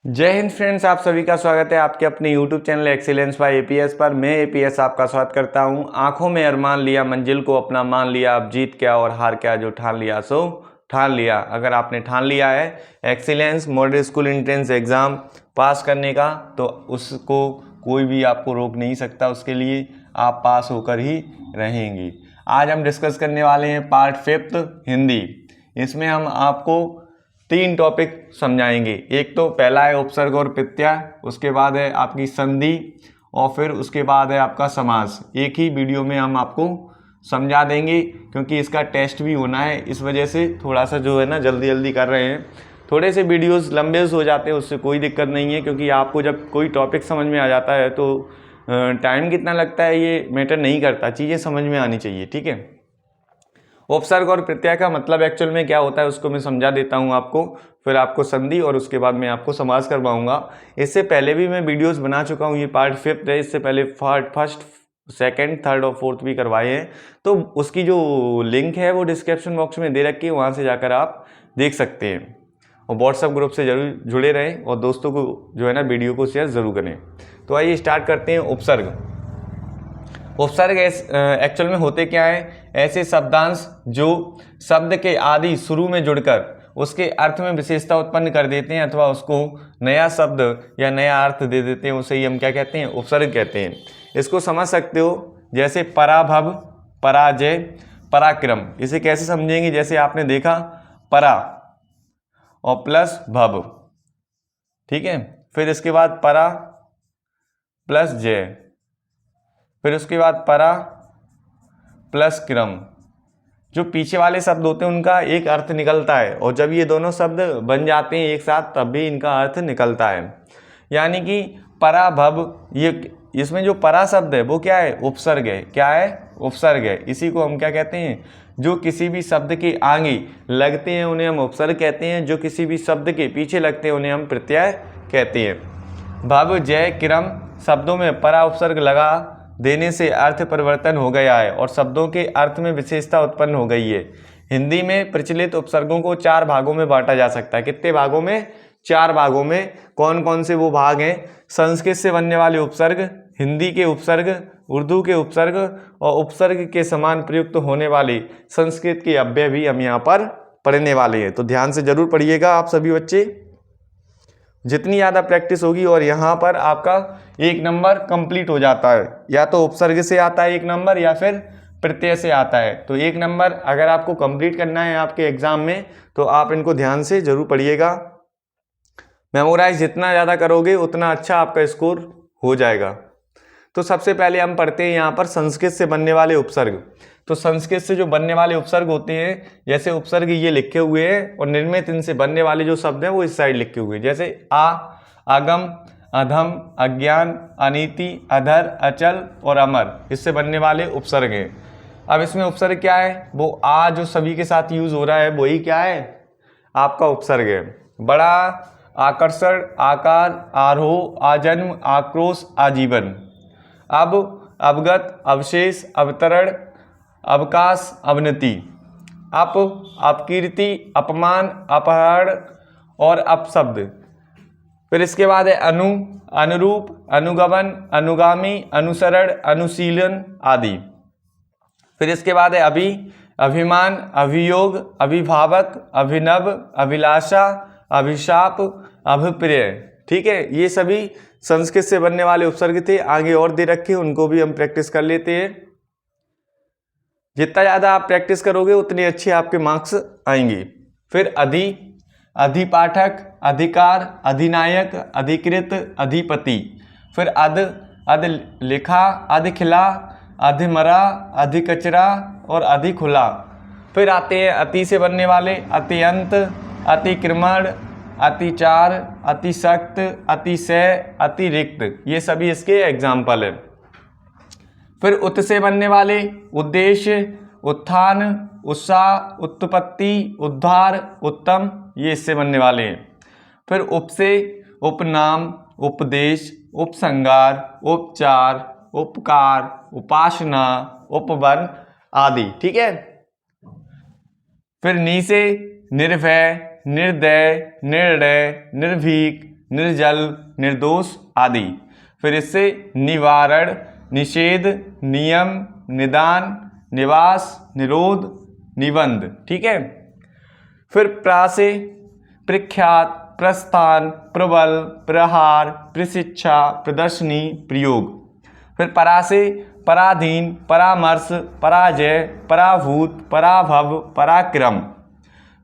जय हिंद फ्रेंड्स, आप सभी का स्वागत है आपके अपने YouTube channel excellence by APS पर। मैं एपीएस आपका स्वागत करता हूं। आंखों में अरमान लिया, मंजिल को अपना मान लिया, अब जीत क्या और हार क्या, जो ठान लिया सो ठान लिया। अगर आपने ठान लिया है excellence model school entrance exam pass करने का, तो उसको कोई भी आपको रोक नहीं सकता। उसके लिए आप पास होकर ही रहेंगी। आज हम डिस्कस करने वाले हैं पार्ट 5 हिंदी। इसमें हम आपको 3 टॉपिक समझाएंगे। एक तो पहला है उपसर्ग और प्रत्यय, उसके बाद है आपकी संधि और फिर उसके बाद है आपका समास। एक ही वीडियो में हम आपको समझा देंगे, क्योंकि इसका टेस्ट भी होना है। इस वजह से थोड़ा सा जो है ना जल्दी जल्दी कर रहे हैं। थोड़े से वीडियोस लंबे हो जाते हैं, उससे कोई दिक्कत नहीं है, क्योंकि आपको जब कोई टॉपिक समझ में आ जाता है तो टाइम कितना लगता है ये मैटर नहीं करता, चीज़ें समझ में आनी चाहिए। ठीक है। उपसर्ग और प्रत्यय का मतलब एक्चुअल में क्या होता है उसको मैं समझा देता हूं आपको, फिर आपको संधि और उसके बाद मैं आपको समास करवाऊंगा। इससे पहले भी मैं वीडियोस बना चुका हूं, ये पार्ट 5 है। इससे पहले फर्स्ट, सेकंड, थर्ड और फोर्थ भी करवाए हैं, तो उसकी जो लिंक है वो डिस्क्रिप्शन बॉक्स में दे रखी है, वहाँ से जाकर आप देख सकते हैं। और व्हाट्सएप ग्रुप से जरूर जुड़े रहें और दोस्तों को जो है ना वीडियो को शेयर ज़रूर करें। तो आइए स्टार्ट करते हैं। उपसर्ग एक्चुअल में होते क्या है, ऐसे शब्दांश जो शब्द के आदि शुरू में जुड़कर उसके अर्थ में विशेषता उत्पन्न कर देते हैं अथवा उसको नया शब्द या नया अर्थ दे देते हैं, उसे ही हम क्या कहते हैं, उपसर्ग कहते हैं। इसको समझ सकते हो, जैसे पराभव, पराजय, पराक्रम। इसे कैसे समझेंगे, जैसे आपने देखा परा और प्लस भव, ठीक है, फिर इसके बाद परा प्लस जय, फिर उसके बाद परा प्लस क्रम। जो पीछे वाले शब्द होते हैं उनका एक अर्थ निकलता है, और जब ये दोनों शब्द बन जाते हैं एक साथ तब भी इनका अर्थ निकलता है। यानी कि पराभव, ये इसमें जो परा शब्द है वो क्या है, उपसर्ग है। क्या है, उपसर्ग है। इसी को हम क्या कहते हैं, जो किसी भी शब्द के आगे लगते हैं उन्हें हम उपसर्ग कहते हैं, जो किसी भी शब्द के पीछे लगते हैं उन्हें हम प्रत्यय कहते हैं। भव जय क्रम शब्दों में परा उपसर्ग लगा देने से अर्थ परिवर्तन हो गया है और शब्दों के अर्थ में विशेषता उत्पन्न हो गई है। हिंदी में प्रचलित उपसर्गों को 4 भागों में बांटा जा सकता है। कितने भागों में, 4 भागों में। कौन कौन से वो भाग हैं, संस्कृत से बनने वाले उपसर्ग, हिंदी के उपसर्ग, उर्दू के उपसर्ग और उपसर्ग के समान प्रयुक्त होने वाले संस्कृत के अव्यय भी हम यहाँ पर पढ़ने वाले हैं। तो ध्यान से जरूर पढ़िएगा आप सभी बच्चे, जितनी ज़्यादा प्रैक्टिस होगी और यहाँ पर आपका 1 नंबर कंप्लीट हो जाता है। या तो उपसर्ग से आता है 1 नंबर या फिर प्रत्यय से आता है। तो 1 नंबर अगर आपको कंप्लीट करना है आपके एग्जाम में, तो आप इनको ध्यान से जरूर पढ़िएगा। मेमोराइज जितना ज़्यादा करोगे उतना अच्छा आपका स्कोर हो जाएगा। तो सबसे पहले हम पढ़ते हैं यहाँ पर संस्कृत से बनने वाले उपसर्ग। तो संस्कृत से जो बनने वाले उपसर्ग होते हैं, जैसे उपसर्ग ये लिखे हुए हैं और निर्मित इनसे बनने वाले जो शब्द हैं वो इस साइड लिखे हुए हैं, जैसे आगम, अधम, अज्ञान, अनीति, अधर, अचल और अमर, इससे बनने वाले उपसर्ग हैं। अब इसमें उपसर्ग क्या है, वो आ जो सभी के साथ यूज हो रहा है वही क्या है, आपका उपसर्ग है। बड़ा, आकर्षण, आकार, आरोह, आजन्म, आक्रोश, आजीवन। अब, अवगत, अवशेष, अवतरण, अवकाश, अवनति। अप, अपकीर्ति, अपमान, अपहरण और अपशब्द। फिर इसके बाद है अनु, अनुरूप, अनुगमन, अनुगामी, अनुसरण, अनुशीलन आदि। फिर इसके बाद है अभि, अभिमान, अभियोग, अभिभावक, अभिनव, अभिलाषा, अभिशाप, अभिप्रेय। ठीक है, ये सभी संस्कृत से बनने वाले उपसर्ग थे। आगे और दे रखे, उनको भी हम प्रैक्टिस कर लेते हैं। जितना ज़्यादा आप प्रैक्टिस करोगे उतने अच्छे आपके मार्क्स आएंगे। फिर अधि, अधिपाठक, अधिकार, अधिनायक, अधिकृत, अधिपति। फिर अध, अध लिखा, अध खिला, अधिमरा, अधिकचरा और अधिखुला। फिर आते हैं अति से बनने वाले, अत्यंत, अतिक्रमण, अतिचार, अतिशक्त, अतिशय, अतिरिक्त। ये सभी इसके एग्जाम्पल हैं। फिर उत से बनने वाले, उद्देश्य, उत्थान, उत्साह, उत्पत्ति, उद्धार, उत्तम, ये इससे बनने वाले हैं। फिर उप से उपनाम, उपदेश, उपसंगार, उपचार, उपकार, उपासना, उपवन आदि। ठीक है। फिर नी से निर्भय, निर्दय, निर्णय, निर्भीक, निर्जल, निर्दोष आदि। फिर इससे निवारण, निषेध, नियम, निदान, निवास, निरोध, निबंध। ठीक है। फिर प्रा से प्रख्यात, प्रस्थान, प्रबल, प्रहार, प्रशिक्षा, प्रदर्शनी, प्रयोग। फिर परा से पराधीन, परामर्श, पराजय, पराभूत, पराभव, पराक्रम।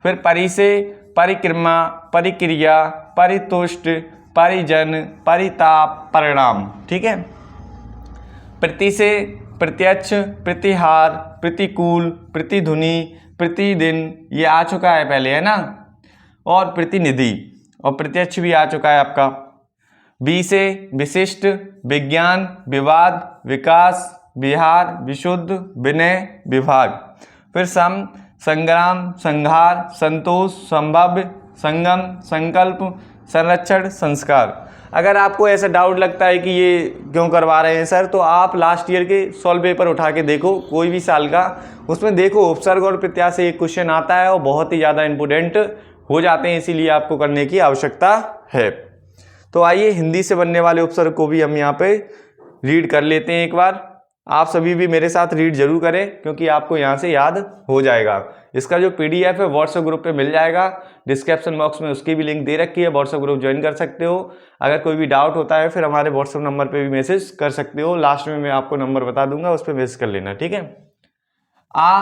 फिर परि से परिक्रमा, परिक्रिया, परितुष्ट, परिजन, परिताप, परिणाम। ठीक है। प्रति से प्रत्यक्ष, प्रतिहार, प्रतिकूल, प्रतिध्वनि, प्रतिदिन, ये आ चुका है पहले, है ना। और प्रतिनिधि, और प्रत्यक्ष भी आ चुका है आपका। बी से विशिष्ट, विज्ञान, विवाद, विकास, विहार, विशुद्ध, विनय, विभाग। फिर सम, संग्राम, संहार, संतोष, संभव्य, संगम, संकल्प, संरक्षण, संस्कार। अगर आपको ऐसा डाउट लगता है कि ये क्यों करवा रहे हैं सर, तो आप लास्ट ईयर के सॉल्व पेपर उठा के देखो, कोई भी साल का, उसमें देखो उपसर्ग और प्रत्यय से एक क्वेश्चन आता है और बहुत ही ज़्यादा इंपोर्टेंट हो जाते हैं, इसीलिए आपको करने की आवश्यकता है। तो आइए हिंदी से बनने वाले उपसर्ग को भी हम यहाँ पे रीड कर लेते हैं एक बार। आप सभी भी मेरे साथ रीड जरूर करें, क्योंकि आपको यहाँ से याद हो जाएगा। इसका जो PDF है व्हाट्सएप ग्रुप पे मिल जाएगा, डिस्क्रिप्शन बॉक्स में उसकी भी लिंक दे रखी है, व्हाट्सएप ग्रुप ज्वाइन कर सकते हो। अगर कोई भी डाउट होता है फिर हमारे व्हाट्सएप नंबर पे भी मैसेज कर सकते हो, लास्ट में मैं आपको नंबर बता दूंगा, उस पर मैसेज कर लेना। ठीक है। आ,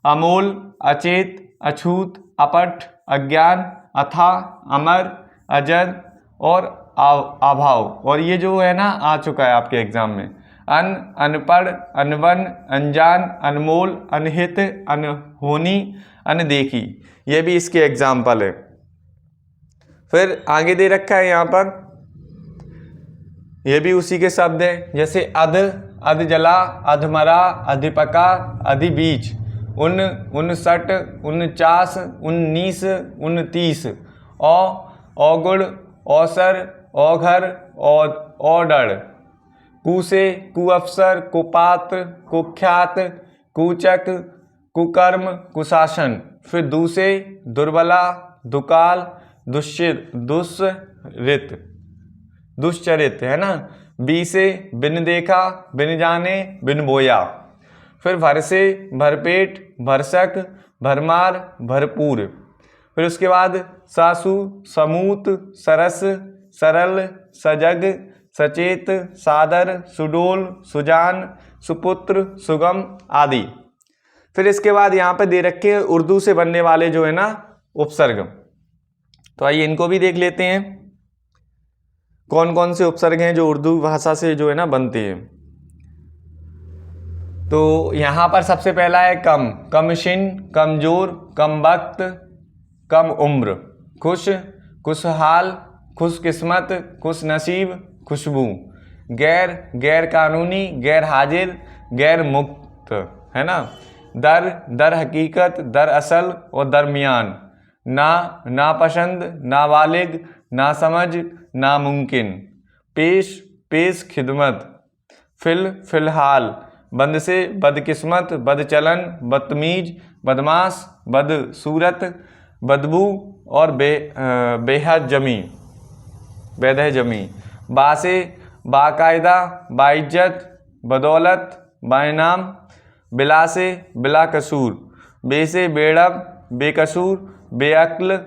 अमोल, अचेत, अछूत, अपठ, अज्ञान, अथा, अमर, अजर और अभाव। और ये जो है ना आ चुका है आपके एग्जाम में। अन, अनपढ़, अनवन, अनजान, अनमोल, अनहित, अनहोनी, अनदेखी, ये भी इसके एग्जाम्पल है। फिर आगे दे रखा है यहाँ पर, ये भी उसी के शब्द हैं, जैसे अध, अधजला, अधमरा, अधिपका, अधिबीज, 59, 49, 19, 29, औगुण, औसर, औघर और औडर। कु से कुअफसर, कुपात्र, कुख्यात, कुचक, कुकर्म, कुशासन। फिर दू से दुर्बला, दुकाल, दुश्चरित, है ना। बी से बिन देखा, बिन जाने, बिन बोया। फिर भर से भरपेट, भरसक, भरमार, भरपूर। फिर उसके बाद सासु, समूत, सरस, सरल, सजग, सचेत, सादर, सुडोल, सुजान, सुपुत्र, सुगम आदि। फिर इसके बाद यहाँ पे दे रखे हैं उर्दू से बनने वाले जो है ना उपसर्ग। तो आइए इनको भी देख लेते हैं, कौन कौन से उपसर्ग हैं जो उर्दू भाषा से जो है ना बनते हैं। तो यहाँ पर सबसे पहला है कम, कमशिन, कमजोर, कम वक्त, कम उम्र। खुश, खुशहाल, खुशकिस्मत, खुश नसीब, खुशबू। गैर, गैर कानूनी, गैर हाजिर, गैर मुक्त, है ना। दर, दर हकीकत, दर असल और दरमियान। ना, नापसंद, नाबालिग, नासमझ, नामुमकिन। पेश, पेश खिदमत। फिल, फिलहाल। बंद से बदकिस्मत, बदचलन, बदतमीज, बदमाश, बदसूरत, बदबू और बेहद जमी, बेदह जमी। बा से बाकायदा, बाइज्जत, बदौलत, बाइनाम। बिला से बिला कसूर। बे से बेड़ब, बेकसूर, बेअक्ल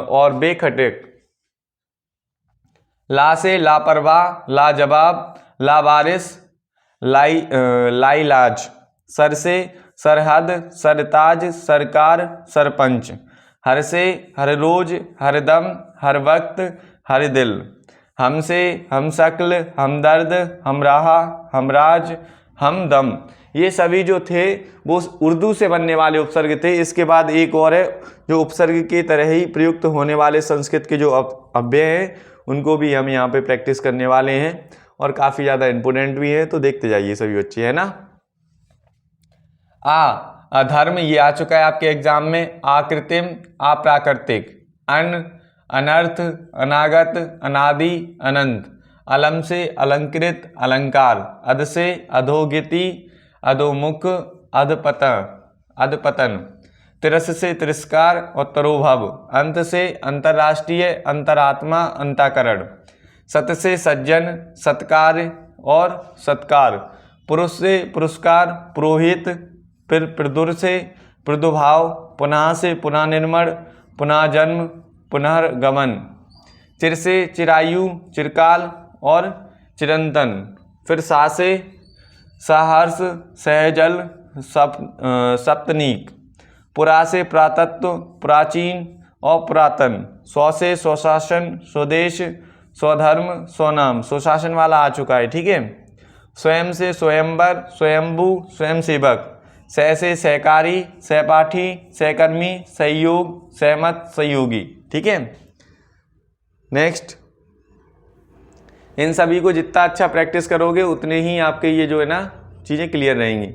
और बेखटक। ला से लापरवाह, लाजवाब, लावारिस, लाइलाज। सर से सरहद, सरताज, सरकार, सरपंच। हर से हर रोज, हर दम, हर वक्त, हर दिल। हम से हम शक्ल, हमदर्द, हमराहा, हमराज, हमदम। ये सभी जो थे वो उर्दू से बनने वाले उपसर्ग थे। इसके बाद एक और है जो उपसर्ग के तरह ही प्रयुक्त होने वाले संस्कृत के जो अव्यय हैं उनको भी हम यहाँ पे प्रैक्टिस करने वाले हैं और काफ़ी ज़्यादा इम्पोर्टेंट भी है, तो देखते जाइए सभी बच्चे, है ना। अधर्म, ये आ चुका है आपके एग्जाम में। आकृतिम, अप्राकृतिक। अन, अनर्थ, अनागत, अनादि, अनंत। अलम से अलंकृत, अलंकार। अध से अधोगति, अधोमुख, अधपतन, अधपतन। तिरस से तिरस्कार और तरोभव, अंत से अंतर्राष्ट्रीय, अंतरात्मा, अंताकरण, सत से सज्जन, सत्कार और सत्कार, पुरुष से पुरस्कार, पुरोहित, फिर प्रदुर से प्रदुभाव, पुनः से पुनः निर्मण, पुनः जन्म, पुनर्गमन, चिर से चिरायु, चिरकाल और चिरंतन, फिर सा से सहर्ष, सहजल, सप्तनीक, पुरा से पुरातत्व, प्राचीन और पुरातन, स्व से स्वशासन, स्वदेश, स्वधर्म, स्वनाम, स्वशासन वाला आ चुका है, ठीक है। स्वयं से स्वयंवर, स्वयंभू, स्वयंसेवक, सह से सहकारी, सहपाठी, सहकर्मी, सहयोग, सहमत, सहयोगी, ठीक है। नेक्स्ट, इन सभी को जितना अच्छा प्रैक्टिस करोगे उतने ही आपके ये जो है ना चीज़ें क्लियर रहेंगी।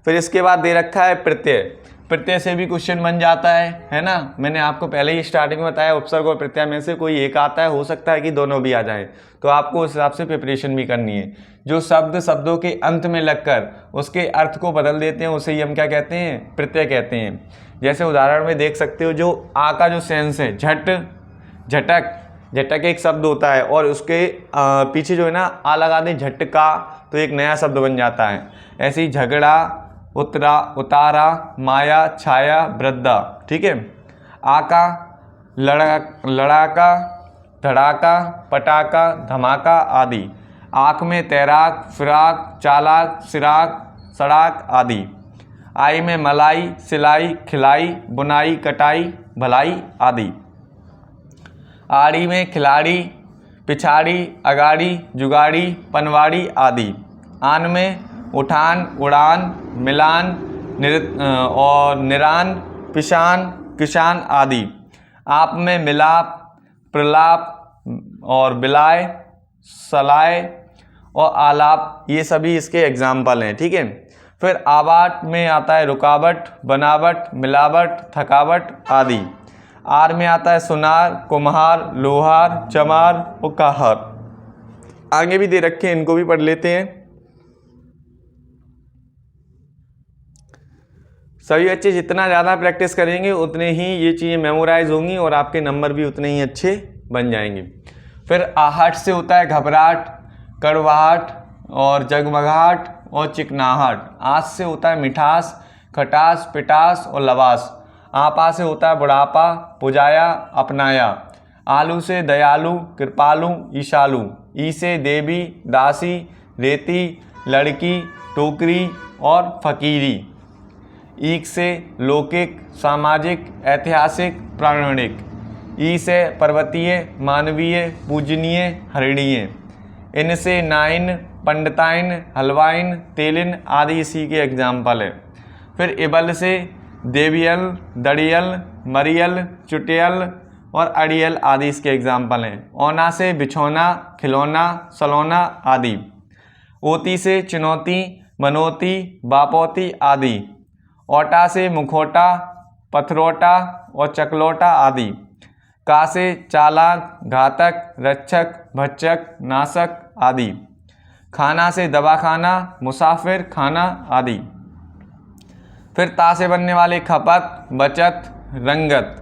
फिर इसके बाद दे रखा है प्रत्यय। प्रत्यय से भी क्वेश्चन बन जाता है ना। मैंने आपको पहले ही स्टार्टिंग में बताया उपसर्ग और प्रत्यय में से कोई एक आता है, हो सकता है कि दोनों भी आ जाएं, तो आपको उस हिसाब से प्रिपरेशन भी करनी है। जो शब्द शब्दों के अंत में लगकर उसके अर्थ को बदल देते हैं उसे ही हम क्या कहते हैं, प्रत्यय कहते हैं। जैसे उदाहरण में देख सकते हो, जो आ का जो सेंस है, झट, झटक, झटक एक शब्द होता है और उसके पीछे जो है ना आ लगा दें, झटका, तो एक नया शब्द बन जाता है। ऐसे ही झगड़ा, उतरा, उतारा, माया, छाया, वृद्धा, ठीक है। आका, लड़ाका, धड़ाका, पटाका, धमाका आदि। आँख में तैराक, फिराक, चालाक, सिराक, सड़ाक आदि। आई में मलाई, सिलाई, खिलाई, बुनाई, कटाई, भलाई आदि। आड़ी में खिलाड़ी, पिछाड़ी, अगाड़ी, जुगाड़ी, पनवाड़ी आदि। आन में उठान, उड़ान, मिलान, और निरान, पिशान, किसान आदि। आप में मिलाप, प्रलाप और बिलाय, सलाय और आलाप, ये सभी इसके एग्जाम्पल हैं, ठीक है। फिर आवाट में आता है रुकावट, बनावट, मिलावट, थकावट आदि। आर में आता है सुनार, कुम्हार, लोहार, चमार और काहार। आगे भी दे रखे हैं, इनको भी पढ़ लेते हैं। सभी बच्चे जितना ज़्यादा प्रैक्टिस करेंगे उतने ही ये चीज़ें मेमोराइज होंगी और आपके नंबर भी उतने ही अच्छे बन जाएंगे। फिर आहट से होता है घबराहट, कड़वाहट और जगमगाहट और चिकनाहट। आस से होता है मिठास, खटास, पिटास और लवास। आपा से होता है बुढ़ापा, पुजाया, अपनाया। आलू से दयालु, कृपालु, ईशालु। ई से देवी, दासी, रेती, लड़की, टोकरी और फकीरी। ईक से लौकिक, सामाजिक, ऐतिहासिक, प्रामाणिक। ई से पर्वतीय, मानवीय, पूजनीय, हरणीय। इन से नाइन, पंडिताइन, हलवाइन, तेलिन आदि इसी के एग्जाम्पल है। फिर इबल से देवियल, दड़ियल, मरियल, चुटियल और अड़ियल आदि इसके एग्जाम्पल हैं। ओना से बिछौना, खिलौना, सलौना आदि। ओती से चुनौती, मनोती, बापौती आदि। ओटा से मुखौटा, पथरोटा और चकलोटा आदि। का से चालाक, घातक, रक्षक, भक्षक, नाशक आदि। खाना से दवाखाना, मुसाफिर खाना आदि। फिर ता से बनने वाले खपत, बचत, रंगत।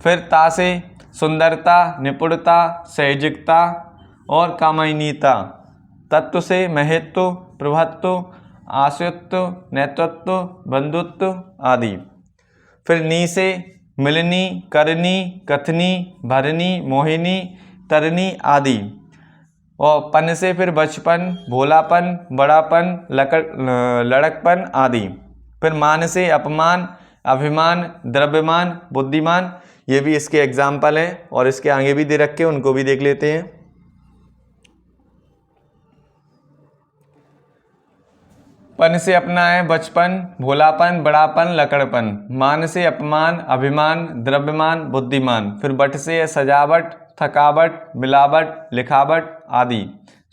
फिर ता से सुंदरता, निपुणता, सहजिकता और कामयनीयता। तत्व से महत्व, प्रभुत्व, आश्रित्व, नेतृत्व, बंधुत्व आदि। फिर नी से मिलनी, करनी, कथनी, भरनी, मोहिनी, तरनी आदि। और पन से फिर बचपन, भोलापन, बड़ापन, लड़कपन आदि। फिर मान से अपमान, अभिमान, द्रव्यमान, बुद्धिमान, ये भी इसके एग्जाम्पल हैं और इसके आगे भी दे रखे हैं, उनको भी देख लेते हैं। पन से अपना है बचपन, भोलापन, बड़ापन, लकड़पन। मान से अपमान, अभिमान, द्रव्यमान, बुद्धिमान। फिर बट से है सजावट, थकावट, मिलावट, लिखावट आदि।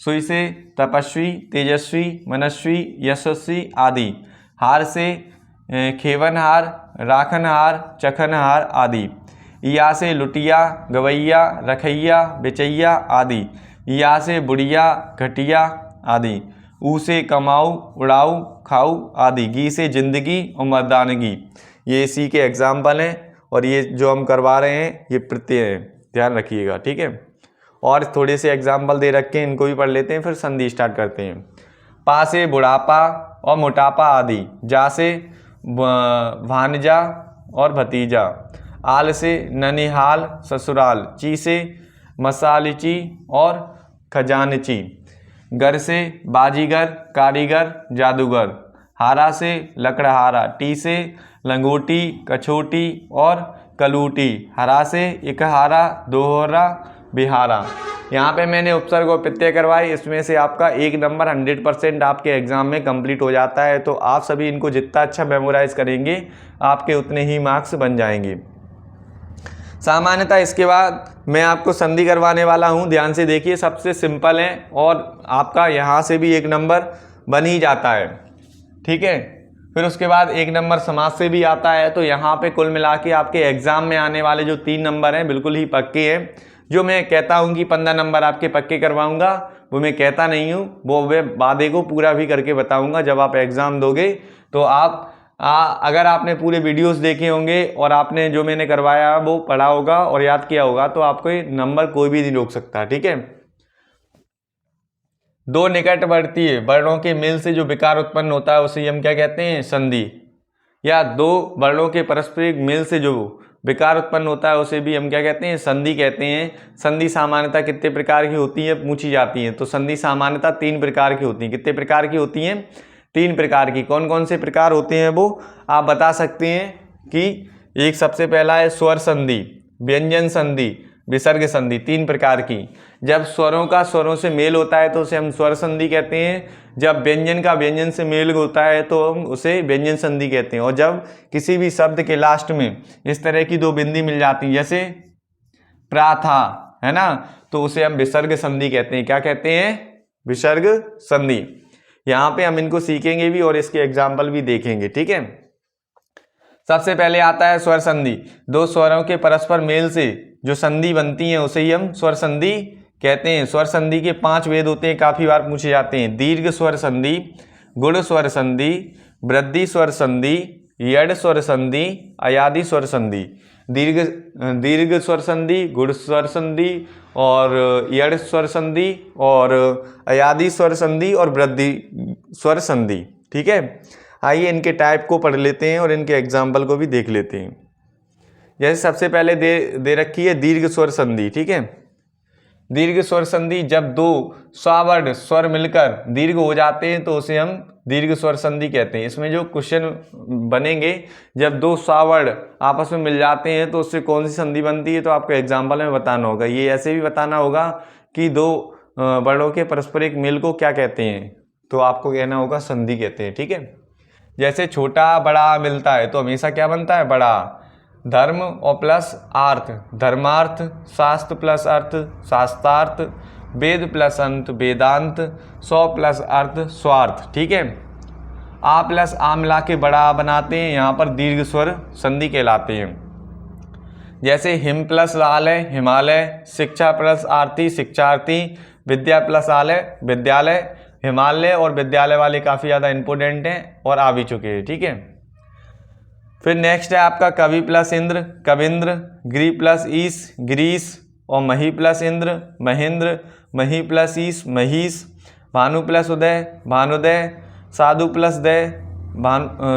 सुई से तपस्वी, तेजस्वी, मनस्वी, यशस्वी आदि। हार से खेवनहार, राखनहार, चखनहार आदि। या से लुटिया, गवैया, रखैया, बेचैया आदि। या से बुढ़िया, घटिया आदि। ऊ से कमाऊ, उड़ाऊ, खाऊ आदि। गी से जिंदगी और मर्दानगी। ये इसी के एग्जाम्पल हैं और ये जो हम करवा रहे हैं ये प्रत्यय हैं, ध्यान रखिएगा, ठीक है। और थोड़े से एग्जाम्पल दे रखे हैं, इनको भी पढ़ लेते हैं, फिर संधि स्टार्ट करते हैं। पा से बुढ़ापा और मोटापा आदि, जा से भांजा और भतीजा, आल से ननिहाल ससुराल, ची से मसालिची और खजानची, गर से बाजीगर कारीगर जादूगर, हारा से लकड़हारा, टी से लंगोटी कछोटी और कलूटी, हरा से इकहारा दोहरा बिहारा। यहाँ पे मैंने उपसर्ग और प्रत्यय करवाए, इसमें से आपका 1 नंबर 100% आपके एग्जाम में कंप्लीट हो जाता है। तो आप सभी इनको जितना अच्छा मेमोराइज करेंगे आपके उतने ही मार्क्स बन जाएंगे। सामान्यतः इसके बाद मैं आपको संधि करवाने वाला हूँ, ध्यान से देखिए, सबसे सिंपल है और आपका यहाँ से भी 1 नंबर बन ही जाता है, ठीक है। फिर उसके बाद 1 नंबर समास से भी आता है। तो यहाँ पे कुल मिला के आपके एग्जाम में आने वाले जो 3 नंबर हैं बिल्कुल ही पक्के हैं। जो मैं कहता हूँ कि 15 नंबर आपके पक्के करवाऊंगा, वो मैं कहता नहीं हूँ, वो वादे को पूरा भी करके बताऊंगा। जब आप एग्ज़ाम दोगे तो आप अगर आपने पूरे वीडियोस देखे होंगे और आपने जो मैंने करवाया वो पढ़ा होगा और याद किया होगा तो आपको ये नंबर कोई भी नहीं रोक सकता, ठीक है। 2 निकटवर्ती वर्णों के मेल से जो विकार उत्पन्न होता है उसे हम क्या कहते हैं, संधि। या 2 वर्णों के पारस्परिक मेल से जो विकार उत्पन्न होता है उसे भी हम क्या कहते हैं, संधि कहते हैं। संधि सामान्यतः कितने प्रकार की होती है पूछी जाती है, तो संधि सामान्यतः 3 प्रकार की होती है। कितने प्रकार की होती हैं, 3 प्रकार की। कौन कौन से प्रकार होते हैं वो आप बता सकते हैं कि एक सबसे पहला है स्वर संधि, व्यंजन संधि, विसर्ग संधि, 3 प्रकार की। जब स्वरों का स्वरों से मेल होता है तो उसे हम स्वर संधि कहते हैं। जब व्यंजन का व्यंजन से मेल होता है तो हम उसे व्यंजन संधि कहते हैं। और जब किसी भी शब्द के लास्ट में इस तरह की 2 बिंदी मिल जाती है, जैसे प्रा था, है ना, तो उसे हम विसर्ग संधि कहते हैं। क्या कहते हैं, विसर्ग संधि। यहाँ पे हम इनको सीखेंगे भी और इसके एग्जाम्पल भी देखेंगे, ठीक है। सबसे पहले आता है स्वर संधि। 2 स्वरों के परस्पर मेल से जो संधि बनती है उसे ही हम स्वर संधि कहते हैं। स्वर संधि के 5 भेद होते हैं, काफी बार पूछे जाते हैं। दीर्घ स्वर संधि, गुण स्वर संधि, वृद्धि स्वर संधि, यड स्वर संधि, अयादि स्वर संधि। दीर्घ स्वर संधि, गुण स्वर संधि और यड स्वर संधि और अयादि स्वर संधि और वृद्धि स्वर संधि, ठीक है। आइए इनके टाइप को पढ़ लेते हैं और इनके एग्जाम्पल को भी देख लेते हैं। जैसे सबसे पहले दे रखी है दीर्घ स्वर संधि, ठीक है। दीर्घ स्वर संधि, जब 2 स्वावर्ण स्वर मिलकर दीर्घ हो जाते हैं तो उसे हम दीर्घ स्वर संधि कहते हैं। इसमें जो क्वेश्चन बनेंगे, जब 2 स्वावर्ण आपस में मिल जाते हैं तो उससे कौन सी संधि बनती है, तो आपको एग्जाम्पल में बताना होगा। ये ऐसे भी बताना होगा कि 2 वर्णों के परस्परिक मेल को क्या कहते हैं, तो आपको कहना होगा संधि कहते हैं, ठीक है। जैसे छोटा बड़ा मिलता है तो हमेशा क्या बनता है, बड़ा। धर्म और प्लस आर्थ, धर्मार्थ। शास्त्र प्लस अर्थ, शास्त्रार्थ। वेद प्लस अंत, वेदांत। स्व प्लस अर्थ, स्वार्थ, ठीक है। आ प्लस आ मिला के बड़ा बनाते हैं, यहाँ पर दीर्घ स्वर संधि कहलाते हैं। जैसे हिम प्लस आलय, हिमालय। शिक्षा प्लस आरती, शिक्षार्थी। विद्या प्लस आलय, विद्यालय। हिमालय और विद्यालय वाले काफ़ी ज़्यादा इंपॉर्टेंट हैं और आ भी चुके हैं, ठीक है। फिर नेक्स्ट है आपका कवि प्लस इंद्र, कविंद्र। गिरी प्लस ईश, गिरीश। और मही प्लस इंद्र, महेंद्र। मही प्लस ईश, महीश। भानु प्लस उदय, भानुदय। साधु प्लस दय,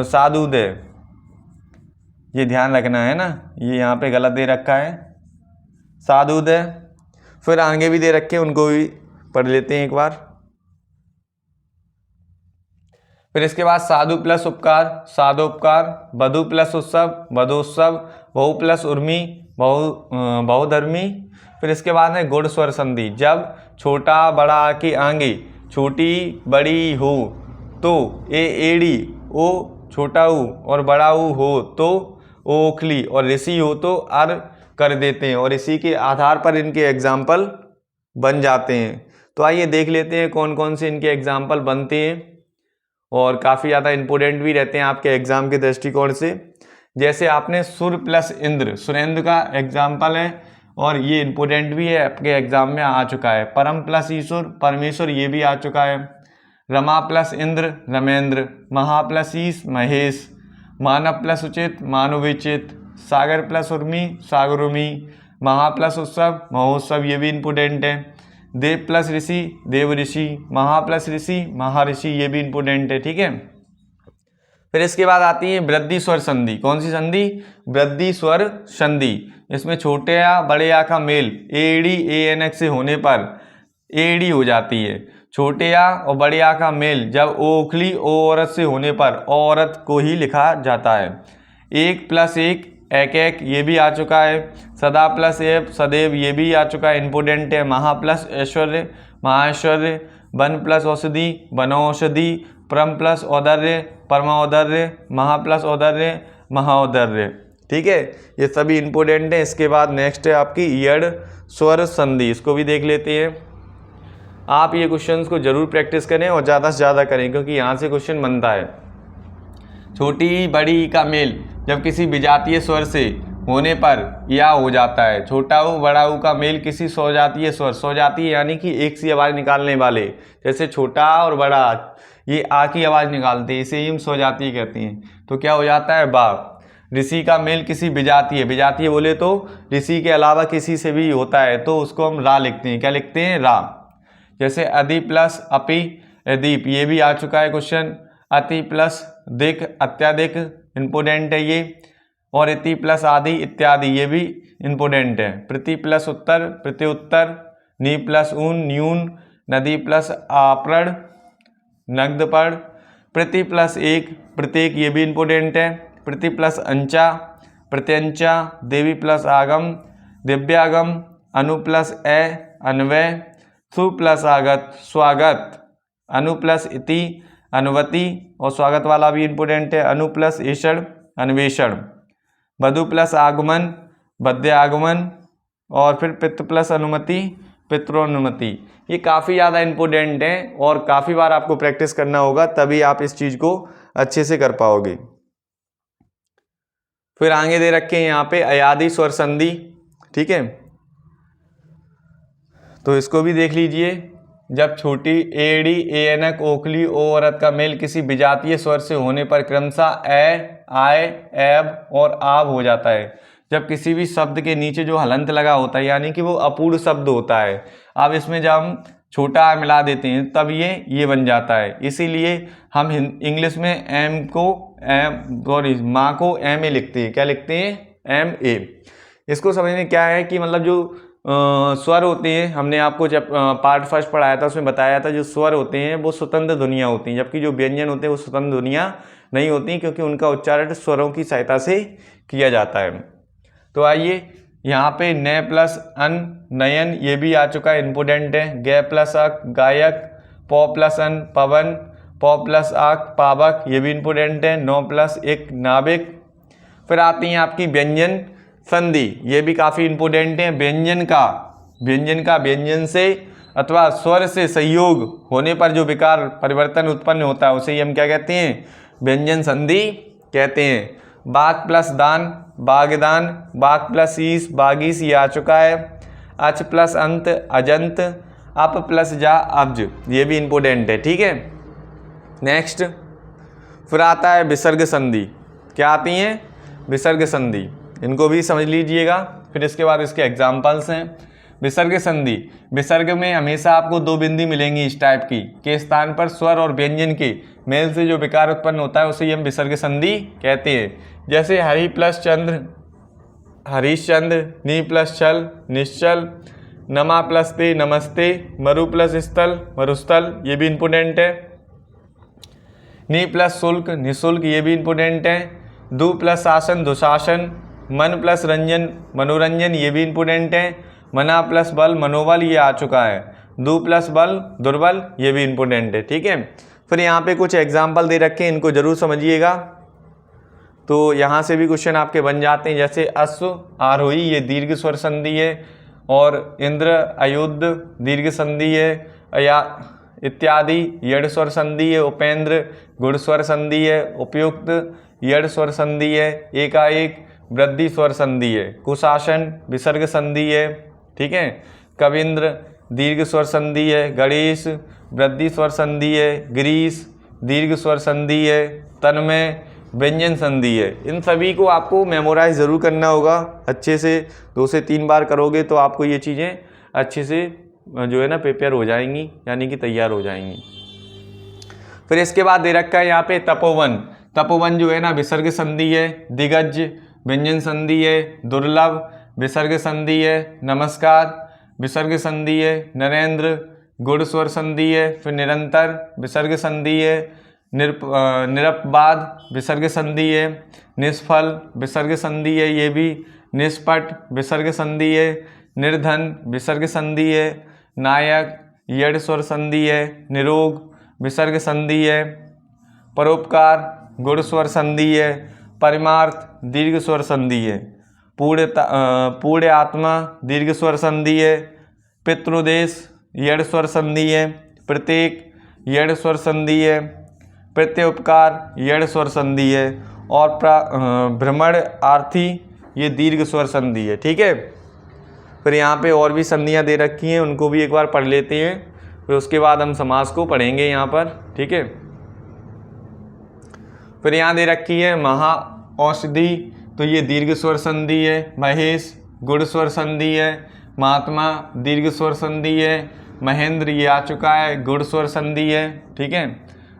साधुदय। ये ध्यान रखना है ना, ये यहाँ पे गलत दे रखा है, साधुदय। फिर आगे भी दे रखे हैं, उनको भी पढ़ लेते हैं एक बार। फिर इसके बाद साधु प्लस उपकार, साधोपकार। वधु प्लस उत्सव, वधोत्सव। बहु प्लस उर्मी, बहुधर्मी। फिर इसके बाद है गुण स्वर संधि। जब छोटा बड़ा की आगे छोटी बड़ी हो तो ए एड़ी ओ छोटा ऊ और बड़ा ऊ हो तो ओखली और ऋषि हो तो अर कर देते हैं और इसी के आधार पर इनके एग्जाम्पल बन जाते हैं। तो आइए देख लेते हैं कौन कौन से इनके एग्जाम्पल बनते हैं और काफ़ी ज़्यादा इंपॉर्टेंट भी रहते हैं आपके एग्जाम के दृष्टिकोण से। जैसे आपने सुर प्लस इंद्र, सुरेंद्र का एग्जाम्पल है और ये इंपॉर्टेंट भी है, आपके एग्जाम में आ चुका है। परम प्लस ईश्वर, परमेश्वर, ये भी आ चुका है। रमा प्लस इंद्र, रमेंद्र। महा प्लस ईश, महेश। मानव प्लस उचित मानवोचित, सागर प्लस उर्मी सागरुर्मी, महा प्लस उत्सव महोत्सव, ये भी इंपोर्टेंट है। देव प्लस ऋषि देव ऋषि, महा प्लस ऋषि महाऋषि, ये भी इंपोर्टेंट है। ठीक है, फिर इसके बाद आती है वृद्धि स्वर संधि। कौन सी संधि? वृद्धि स्वर संधि। इसमें छोटे या बड़े या का मेल एडी एएनएच से होने पर एडी हो जाती है। छोटे या और बड़े या का मेल जब ओखली ओ औरत से होने पर औरत को ही लिखा जाता है। एक प्लस एक एक एक, ये भी आ चुका है। सदा प्लस एव सदैव, ये भी आ चुका है, इंपोर्टेंट है। महा प्लस ऐश्वर्य महाऐश्वर्य, वन प्लस औषधि वनौषधि, परम प्लस औदर्य परमाऔदर्य, महा प्लस औदर्य महाऔदर्य। ठीक है, ये सभी इंपोर्टेंट है। इसके बाद नेक्स्ट है आपकी यड़ स्वर संधि, इसको भी देख लेते हैं। आप ये क्वेश्चंस को जरूर प्रैक्टिस करें और ज़्यादा से ज़्यादा करें, क्योंकि यहाँ से क्वेश्चन बनता है। छोटी बड़ी का मेल जब किसी विजातीय स्वर से होने पर या हो जाता है। छोटा ऊ बड़ा ऊ का मेल किसी स्वजातीय स्वर, स्वजातीय यानी कि एक सी आवाज़ निकालने वाले, जैसे छोटा और बड़ा ये आ की आवाज़ निकालते हैं, इसे ही हम स्वजातीय कहते हैं। तो क्या हो जाता है बा। ऋषि का मेल किसी विजातीय, विजातीय बोले तो ऋषि के अलावा किसी से भी होता है, तो उसको हम रा लिखते हैं। क्या लिखते हैं? रा। जैसे अधि प्लस अपि दीप, ये भी आ चुका है क्वेश्चन। अति प्लस दिक अत्याधिक, इंपोर्टेंट है ये। और इति प्लस आदि इत्यादि, ये भी इंपोर्टेंट है। प्रति प्लस उत्तर प्रति उत्तर, नी प्लस ऊन न्यून, नदी प्लस आपरण नग्धपढ़, प्रति प्लस एक प्रत्येक, ये भी इंपोर्टेंट है। प्रति प्लस अंचा प्रत्यंचा, देवी प्लस आगम दिव्यागम, अनु प्लस ए अन्वय, सु प्लस आगत स्वागत, अनु प्लस इति अनुवति, और स्वागत वाला भी इंपोर्टेंट है। अनु प्लस ईषण अन्वेषण, वधु प्लस आगमन वध्य आगमन, और फिर पितृ प्लस अनुमति पितृनुमति। ये काफ़ी ज़्यादा इंपॉर्टेंट है और काफ़ी बार आपको प्रैक्टिस करना होगा, तभी आप इस चीज़ को अच्छे से कर पाओगे। फिर आगे दे रखे हैं यहाँ पे अयादी स्वर संधि। ठीक है, तो इसको भी देख लीजिए। जब छोटी एडी एनक ओखली ओ औरत का मेल किसी विजातीय स्वर से होने पर क्रमशः ए आय एब और आब हो जाता है। जब किसी भी शब्द के नीचे जो हलंत लगा होता है, यानी कि वो अपूर्ण शब्द होता है, अब इसमें जब हम छोटा आ मिला देते हैं तब ये बन जाता है। इसीलिए हम इंग्लिश में एम को माँ को एम ए लिखते हैं। क्या लिखते हैं? M A. इसको समझने क्या है कि मतलब जो स्वर होते हैं, हमने आपको जब पार्ट फर्स्ट पढ़ाया था उसमें बताया था, जो स्वर होते हैं वो स्वतंत्र ध्वनियाँ होती हैं, जबकि जो व्यंजन होते हैं वो स्वतंत्र ध्वनियाँ नहीं होती, क्योंकि उनका उच्चारण स्वरों की सहायता से किया जाता है। तो आइए यहाँ पे न प्लस अन नयन, ये भी आ चुका है, इंपोर्टेंट है। गे प्लस अक गायक, पौ प्लस अन पवन, पौ प्लस आक पावक, ये भी इंपोर्टेंट है। नौ प्लस एक नाविक। फिर आती हैं आपकी व्यंजन संधि, ये भी काफ़ी इंपोर्टेंट है। व्यंजन का व्यंजन से अथवा स्वर से संयोग होने पर जो विकार परिवर्तन उत्पन्न होता है उसे ही हम क्या कहते हैं? व्यंजन संधि कहते हैं। बाग प्लस दान बागदान, बाग प्लस ईस बागीस, ये आ चुका है। अच प्लस अंत अजंत, अप प्लस जा अब्ज, ये भी इंपोर्टेंट है। ठीक है, नेक्स्ट फिर आता है विसर्ग संधि। क्या आती हैं? विसर्ग संधि, इनको भी समझ लीजिएगा। फिर इसके बाद इसके एग्जाम्पल्स हैं। विसर्ग संधि, विसर्ग में हमेशा आपको दो बिंदी मिलेंगी इस टाइप की, के स्थान पर स्वर और व्यंजन के मेल से जो विकार उत्पन्न होता है उसे हम विसर्ग संधि कहते हैं। जैसे हरि प्लस चंद्र हरिश्चंद्र, नी प्लस छल निश्चल, नमा प्लस ते नमस्ते, मरु प्लस स्थल मरुस्थल, ये भी इंपोर्टेंट है। नी प्लस शुल्क निःशुल्क, ये भी इंपोर्टेंट है। दु प्लस शासन दुशासन, मन प्लस रंजन मनोरंजन, ये भी इंपोर्टेंट है। मना प्लस बल मनोबल, ये आ चुका है। दु प्लस बल दुर्बल, ये भी इंपोर्टेंट है। ठीक है, फिर यहाँ पे कुछ एग्जाम्पल दे रखे हैं, इनको जरूर समझिएगा। तो यहाँ से भी क्वेश्चन आपके बन जाते हैं। जैसे अश्व आरोही, ये दीर्घ स्वर संधि है। और इंद्र अयुद्ध दीर्घ संधि है, या इत्यादि यड़ स्वर संधि है। उपेंद्र गुण स्वर संधि है। उपयुक्त यड़ स्वर संधि है। एकाएक वृद्धि स्वर संधि है। कुशासन विसर्ग संधि है। ठीक है, कविंद्र दीर्घ स्वर संधि है। गणेश वृद्धि स्वर संधि है। गिरीश दीर्घ स्वर संधि है। तन्मय व्यंजन संधि है। इन सभी को आपको मेमोराइज ज़रूर करना होगा अच्छे से, 2 से 3 बार करोगे तो आपको ये चीज़ें अच्छे से जो है ना प्रिपेयर हो जाएंगी, यानी कि तैयार हो जाएंगी। फिर इसके बाद दे रखा है यहाँ पे तपोवन। तपोवन जो है ना विसर्ग संधि है, दिग्गज व्यंजन संधि है, दुर्लभ विसर्ग संधि है, नमस्कार विसर्ग संधि है, नरेंद्र गुण स्वर संधि है, फिर निरंतर विसर्ग संधि है, निरपवाद विसर्ग संधि है, निष्फल विसर्ग संधि है, ये भी निष्पट विसर्ग संधि है, निर्धन विसर्ग संधि है, नायक यड़ स्वर संधि है, निरोग विसर्ग संधि है, परोपकार गुण स्वर संधि है, परिमार्थ दीर्घ स्वर संधि है, पूर्ण आत्मा दीर्घ स्वर संधि है, पितृदेश यड़ स्वर संधि है, प्रत्येक यड़ स्वर संधि है, प्रत्युपकार यड़ स्वर संधि है, और भ्रमण आर्थी ये दीर्घ स्वर संधि है। ठीक है, फिर यहाँ पे और भी संधियाँ दे रखी हैं, उनको भी एक बार पढ़ लेते हैं, फिर उसके बाद हम समास को पढ़ेंगे यहाँ पर। ठीक है, फिर यहाँ दे रखी है महा औषधि, तो ये दीर्घ स्वर संधि है, महेश गुण स्वर संधि है, महात्मा दीर्घ स्वर संधि है, महेंद्र ये आ चुका है गुण स्वर संधि है। ठीक है,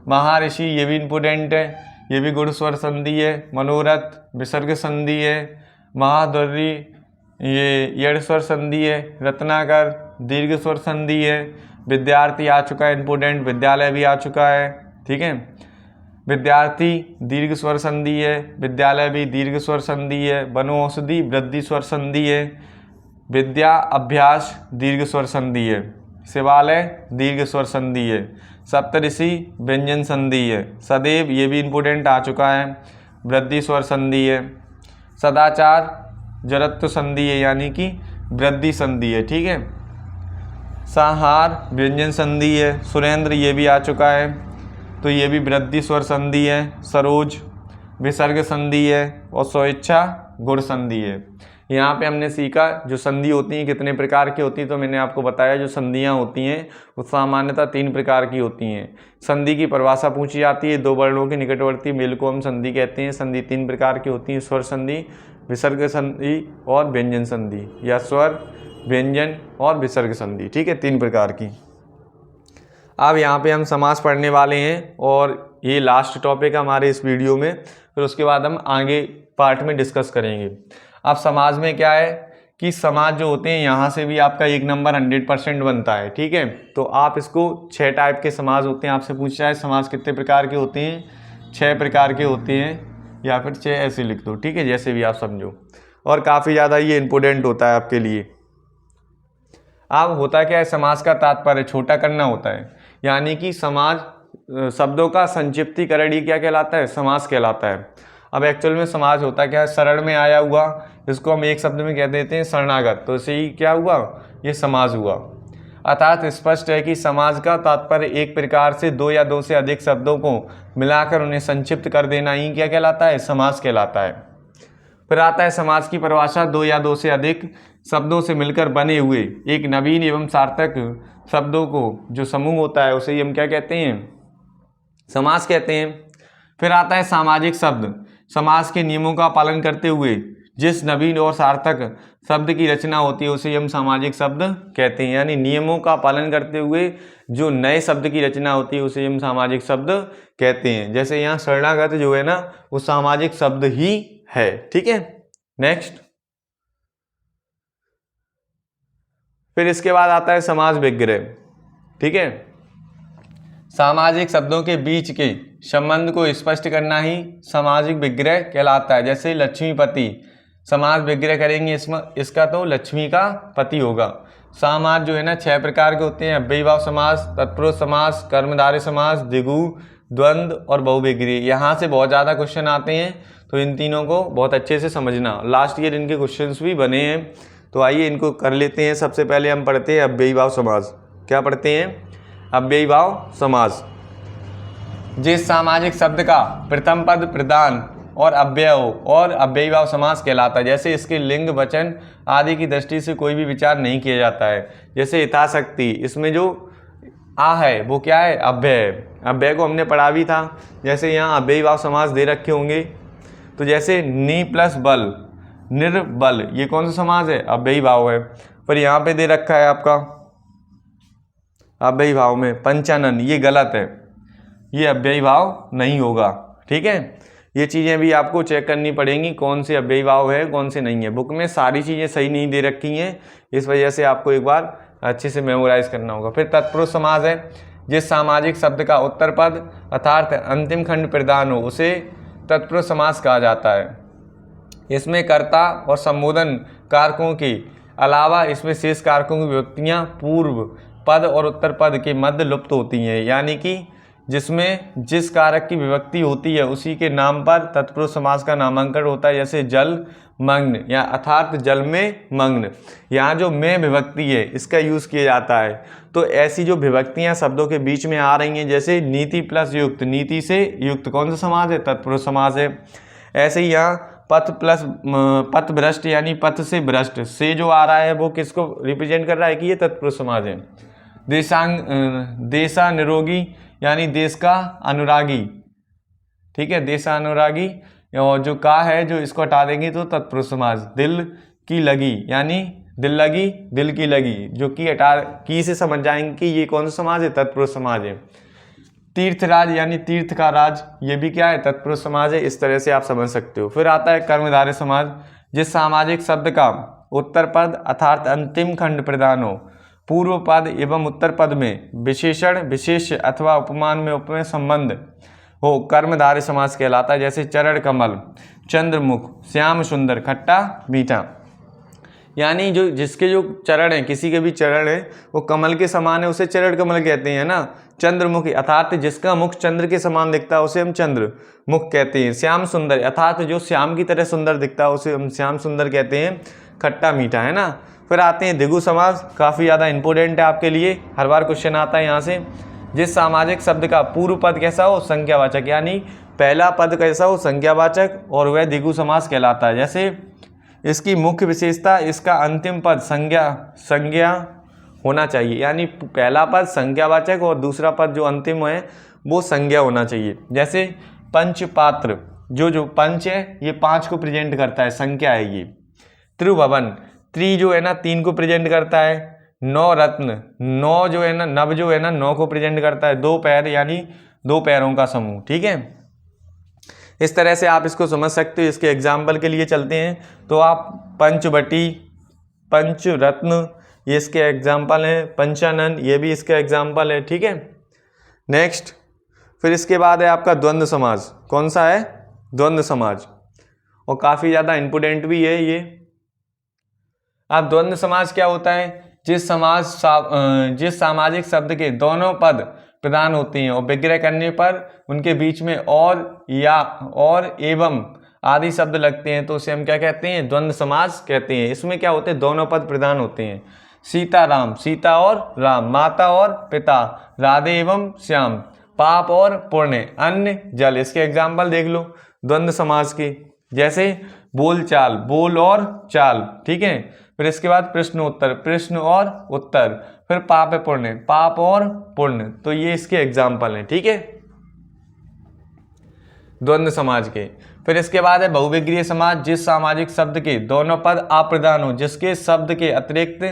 महर्षि ये भी इम्पोर्टेंट है, ये भी गुण स्वर संधि है, मनोरथ विसर्ग संधि है, महाद्वरी ये यड़ स्वर संधि है, रत्नाकर दीर्घ स्वर संधि है, विद्यार्थी आ चुका है इम्पोर्टेंट, विद्यालय भी आ चुका है। ठीक है, विद्यार्थी दीर्घ स्वर संधि है, विद्यालय भी दीर्घ स्वर संधि है, वनौषधि वृद्धि स्वर संधि है, विद्या अभ्यास दीर्घ स्वर संधि है, शिवालय दीर्घ स्वर संधि है, सप्तऋषि व्यंजन संधि है, सदैव ये भी इम्पोर्टेंट आ चुका है, वृद्धि स्वर संधि है, सदाचार जरत्व संधि है, यानी कि वृद्धि संधि है। ठीक है, संहार व्यंजन संधि है, सुरेंद्र ये भी आ चुका है, तो ये भी वृद्धि स्वर संधि है, सरोज विसर्ग संधि है, और स्वेच्छा गुण संधि है। यहाँ पे हमने सीखा जो संधि होती हैं कितने प्रकार की होती हैं, तो मैंने आपको बताया जो संधियाँ होती हैं वो सामान्यतः 3 प्रकार की होती हैं। संधि की परिभाषा पूछी जाती है, 2 वर्णों के निकटवर्ती मेल को हम संधि कहते हैं। संधि 3 प्रकार की होती हैं, स्वर संधि, विसर्ग संधि और व्यंजन संधि, या स्वर व्यंजन और विसर्ग संधि। ठीक है, 3 प्रकार की। अब यहाँ पे हम समास पढ़ने वाले हैं और ये लास्ट टॉपिक है हमारे इस वीडियो में, फिर उसके बाद हम आगे पार्ट में डिस्कस करेंगे। अब समाज में क्या है कि समाज जो होते हैं यहाँ से भी आपका 1 नंबर 100% बनता है। ठीक है, तो आप इसको 6 टाइप के समाज होते हैं, आपसे पूछा है समाज कितने प्रकार के होते हैं, 6 प्रकार के होते हैं, या फिर 6 ऐसे लिख दो। ठीक है, जैसे भी आप समझो, और काफ़ी ज़्यादा ये इम्पोर्टेंट होता है आपके लिए। अब होता क्या है, समाज का तात्पर्य छोटा करना होता है, यानी कि समाज शब्दों का संक्षिप्तीकरण ही क्या कहलाता है, समास कहलाता है। अब एक्चुअल में समाज होता क्या है, शरण में आया हुआ, इसको हम एक शब्द में कह देते हैं शरणागत, तो इसे ही क्या हुआ, ये समाज हुआ। अर्थात स्पष्ट है कि समाज का तात्पर्य एक प्रकार से 2 या 2 से अधिक शब्दों को मिलाकर उन्हें संक्षिप्त कर देना ही क्या कहलाता है, समास कहलाता है। फिर आता है समाज की परिभाषा, 2 या 2 से अधिक शब्दों से मिलकर बने हुए एक नवीन एवं सार्थक शब्दों को जो समूह होता है उसे ही हम क्या कहते हैं, समास कहते हैं। फिर आता है सामाजिक शब्द, समाज के नियमों का पालन करते हुए जिस नवीन और सार्थक शब्द की रचना होती है उसे हम सामाजिक शब्द कहते हैं, यानी नियमों का पालन करते हुए जो नए शब्द की रचना होती है उसे हम सामाजिक शब्द कहते हैं। जैसे यहाँ शरणागत जो है ना वो सामाजिक शब्द ही है। ठीक है, नेक्स्ट। फिर इसके बाद आता है समाज विग्रह। ठीक है, सामाजिक शब्दों के बीच के संबंध को स्पष्ट करना ही सामाजिक विग्रह कहलाता है। जैसे लक्ष्मीपति, समाज विग्रह करेंगे इसमें, इसका तो लक्ष्मी का पति होगा। समाज जो है ना 6 प्रकार के होते हैं, अव्ययीभाव समास, तत्पुरुष समास, कर्मधारय समास, द्विगु, द्वंद्व और बहुविग्रही। यहाँ से बहुत ज़्यादा क्वेश्चन आते हैं, तो इन तीनों को बहुत अच्छे से समझना। लास्ट ईयर इनके क्वेश्चंस भी बने हैं, तो आइए इनको कर लेते हैं। सबसे पहले हम पढ़ते हैं अव्ययीभाव समास। क्या पढ़ते हैं, अव्ययीभाव समास। जिस सामाजिक शब्द का प्रथम पद प्रधान और अव्यय हो और अव्ययीभाव समास कहलाता है। जैसे इसके लिंग, वचन आदि की दृष्टि से कोई भी विचार नहीं किया जाता है। जैसे यथाशक्ति, इसमें जो आ है वो क्या है, अव्यय है। अव्यय को हमने पढ़ा भी था। जैसे यहाँ अव्ययी भाव समास दे रखे होंगे, तो जैसे नी प्लस बल, निर्बल, ये कौन सा समास है, अव्ययी भाव है। पर यहाँ पे दे रखा है आपका अव्ययी भाव में पंचानन, ये गलत है, ये अव्ययी भाव नहीं होगा। ठीक है, ये चीज़ें भी आपको चेक करनी पड़ेंगी, कौन से अव्ययी भाव है कौन से नहीं है। बुक में सारी चीज़ें सही नहीं दे रखी हैं, इस वजह से आपको एक बार अच्छे से मेमोराइज करना होगा। फिर तत्पुरुष समास है, जिस सामाजिक शब्द का उत्तर पद अर्थात अंतिम खंड प्रधान हो उसे तत्पुरुष समास कहा जाता है। इसमें कर्ता और संबोधन कारकों के अलावा इसमें शेष कारकों की विभक्तियाँ पूर्व पद और उत्तर पद के मध्य लुप्त होती हैं, यानी कि जिसमें जिस कारक की विभक्ति होती है उसी के नाम पर तत्पुरुष समास का नामांकन होता है। जैसे जल मग्न या अर्थात जल में मग्न, यहाँ जो में विभक्ति है इसका यूज़ किया जाता है। तो ऐसी जो विभक्तियाँ शब्दों के बीच में आ रही हैं, जैसे नीति प्लस युक्त, नीति से युक्त कौन सा समास है, तत्पुरुष समास है। ऐसे ही यहाँ पथ प्लस पथ भ्रष्ट, यानी पथ से भ्रष्ट से जो आ रहा है वो किसको रिप्रेजेंट कर रहा है कि ये तत्पुरुष समास है। देशा निरोगी, यानी देश का अनुरागी। ठीक है, देशानुरागी, और जो का है जो इसको हटा देंगे तो तत्पुरुष समास। दिल की लगी, यानी दिल लगी, दिल की लगी, जो की हटा की से समझ जाएंगे कि ये कौन सा समास है, तत्पुरुष समास है। तीर्थराज, यानी तीर्थ का राज, ये भी क्या है, तत्पुरुष समास है। इस तरह से आप समझ सकते हो। फिर आता है कर्मधारय समास, जिस सामाजिक शब्द का उत्तर पद अर्थात अंतिम खंड प्रधान हो, पूर्व पद एवं उत्तर पद में विशेषण विशेष्य अथवा उपमान में उपमेय संबंध हो, कर्मधारय समास कहलाता है। जैसे चरण कमल, चंद्रमुख, श्याम सुंदर, खट्टा मीठा, यानी जो जिसके जो चरण है, किसी के भी चरण है वो कमल के समान है उसे चरण कमल कहते हैं ना। चंद्रमुखी अर्थात जिसका मुख चंद्र के समान दिखता है उसे हम चंद्र मुख कहते हैं। श्याम सुंदर अर्थात जो श्याम की तरह सुंदर दिखता है उसे हम श्याम सुंदर कहते हैं। खट्टा मीठा, है ना। फिर आते हैं द्विगु समास, काफ़ी ज़्यादा इंपॉर्टेंट है आपके लिए, हर बार क्वेश्चन आता है यहाँ से। जिस सामाजिक शब्द का पूर्व पद कैसा हो, संज्ञावाचक, यानी पहला पद कैसा हो, संज्ञावाचक, और वह द्विगु समास कहलाता है। जैसे इसकी मुख्य विशेषता इसका अंतिम पद संज्ञा होना चाहिए, यानी पहला पद संज्ञावाचक और दूसरा पद जो अंतिम है वो संज्ञा होना चाहिए। जैसे पंचपात्र, जो पंच है ये 5 को प्रेजेंट करता है, संख्या है ये। त्रिभुवन, त्रि जो है ना 3 को प्रेजेंट करता है। नौ रत्न, नौ जो है ना, नव जो है ना 9 को प्रेजेंट करता है। 2 पैर, यानी 2 पैरों का समूह। ठीक है, इस तरह से आप इसको समझ सकते हो। इसके एग्जाम्पल के लिए चलते हैं तो आप पंचवटी, पंचरत्न, ये इसके एग्जाम्पल हैं। पंचानन, ये भी इसका एग्जाम्पल है। ठीक है, नेक्स्ट फिर इसके बाद है आपका द्वंद्व समास। कौन सा है, द्वंद्व समास, और काफ़ी ज़्यादा इंपोर्टेंट भी है ये। अब द्वंद्व समास क्या होता है, जिस सामाजिक शब्द के दोनों पद प्रधान होते हैं और विग्रह करने पर उनके बीच में और या और एवं आदि शब्द लगते हैं तो उसे हम क्या कहते हैं, द्वंद्व समास कहते हैं। इसमें क्या होते हैं, दोनों पद प्रधान होते हैं। सीता राम, सीता और राम, माता और पिता, राधे एवं श्याम, पाप और पुण्य, अन्न जल। इसके एग्जाम्पल देख लो द्वंद्व समास के। जैसे बोल चाल, बोल और चाल। ठीक है, फिर इसके बाद प्रश्न उत्तर, प्रश्न और उत्तर। फिर पाप पुण्य, पाप और पुण्य। तो ये इसके एग्जाम्पल हैं। ठीक है, द्वंद्व समाज के। फिर इसके बाद है बहुविग्रीय समाज, जिस सामाजिक शब्द के दोनों पद अप्रधान हो, जिसके शब्द के अतिरिक्त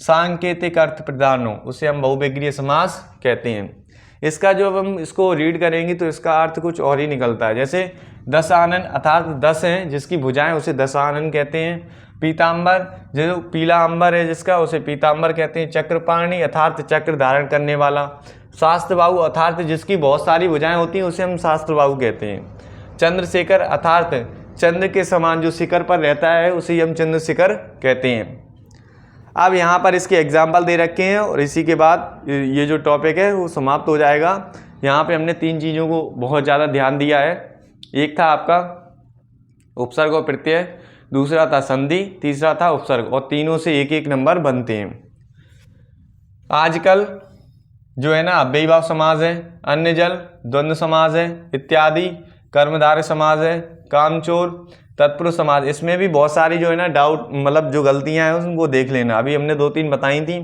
सांकेतिक अर्थ प्रधान हो, उसे हम बहुविग्रीय समास कहते हैं। इसका जो हम इसको रीड करेंगे तो इसका अर्थ कुछ और ही निकलता है। जैसे दशानन अर्थात 10 हैं जिसकी भुजाएं, उसे दशानन कहते हैं। पीताम्बर, जो पीला अंबर है जिसका, उसे पीताम्बर कहते हैं। चक्रपाणी अर्थात चक्र धारण करने वाला। शास्त्रबाहु अर्थात जिसकी बहुत सारी भुजाएं होती हैं उसे हम शास्त्रबाहु कहते हैं। चंद्रशेखर अर्थात चंद्र के समान जो शिखर पर रहता है उसे हम चंद्रशेखर कहते हैं। अब यहाँ पर इसके एग्जाम्पल दे रखे हैं और इसी के बाद ये जो टॉपिक है वो समाप्त हो जाएगा। यहाँ पे हमने 3 चीज़ों को बहुत ज़्यादा ध्यान दिया है। एक था आपका उपसर्ग और प्रत्यय, दूसरा था संधि, तीसरा था उपसर्ग, और तीनों से 1-1 नंबर बनते हैं। आजकल जो है ना अव्ययी भाव समास है, अन्य जल, द्वंद्व समास है इत्यादि, कर्मधारय समास है, कामचोर, तत्पुरुष समास। इसमें भी बहुत सारी जो है ना डाउट मतलब जो गलतियां हैं उनको देख लेना। अभी हमने 2-3 बताई थी।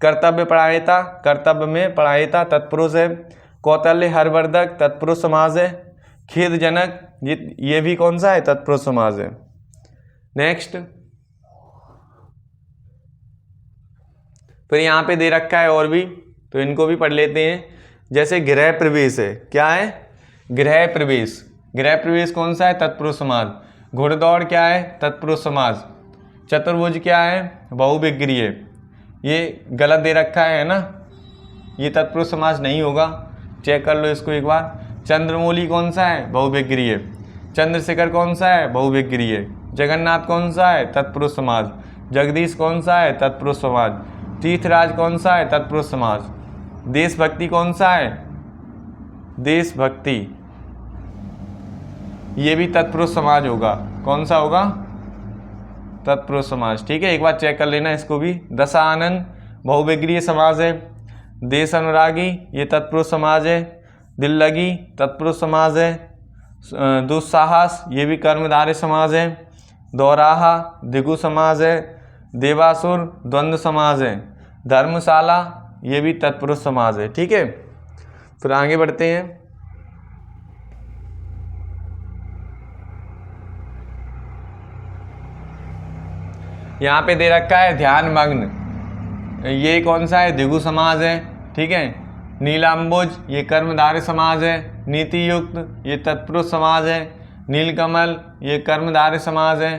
कर्तव्य परायणता, कर्तव्य में परायणता तत्पुरुष है। कौतल्य हर्षवर्धक तत्पुरुष समास है। खेदजनक ये भी कौन सा है, तत्पुरुष समास है। नेक्स्ट, फिर यहाँ पे दे रखा है और भी, तो इनको भी पढ़ लेते हैं। जैसे गृह प्रवेश है, क्या है, गृह प्रवेश। गृह प्रवेश कौन सा है, तत्पुरुष समास। घुड़दौड़ क्या है, तत्पुरुष समास। चतुर्भुज क्या है, बहुविग्रीय। ये गलत दे रखा है ना, ये तत्पुरुष समास नहीं होगा, चेक कर लो इसको एक बार। चंद्रमौली कौन सा है, बहुविग्रीय। चंद्रशेखर कौन सा है, बहुविग्रीय। जगन्नाथ कौन सा है, तत्पुरुष समास। जगदीश कौन सा है, तत्पुरुष समास। तीर्थराज कौन सा है, तत्पुरुष समास। देशभक्ति कौन सा है, देशभक्ति, ये भी तत्पुरुष समास होगा। कौन सा होगा, तत्पुरुष समास। ठीक है, एक बार चेक कर लेना इसको भी। दशानन बहुविग्रीय समास है। देश अनुरागी ये तत्पुरुष समास है। दिल लगी तत्पुरुष समास है। दुस्साहस ये भी कर्मधारय समास है। दोराहा द्विगु समास है। देवासुर द्वंद्व समास है। धर्मशाला ये भी तत्पुरुष समास है। ठीक है, फिर आगे बढ़ते हैं। यहाँ पे दे रखा है ध्यानमग्न, ये कौन सा है, द्विगु समास है। ठीक है, नीलाम्बुज ये कर्मधारय समास है। नीतियुक्त ये तत्पुरुष समास है। नीलकमल ये कर्मधारय समास है।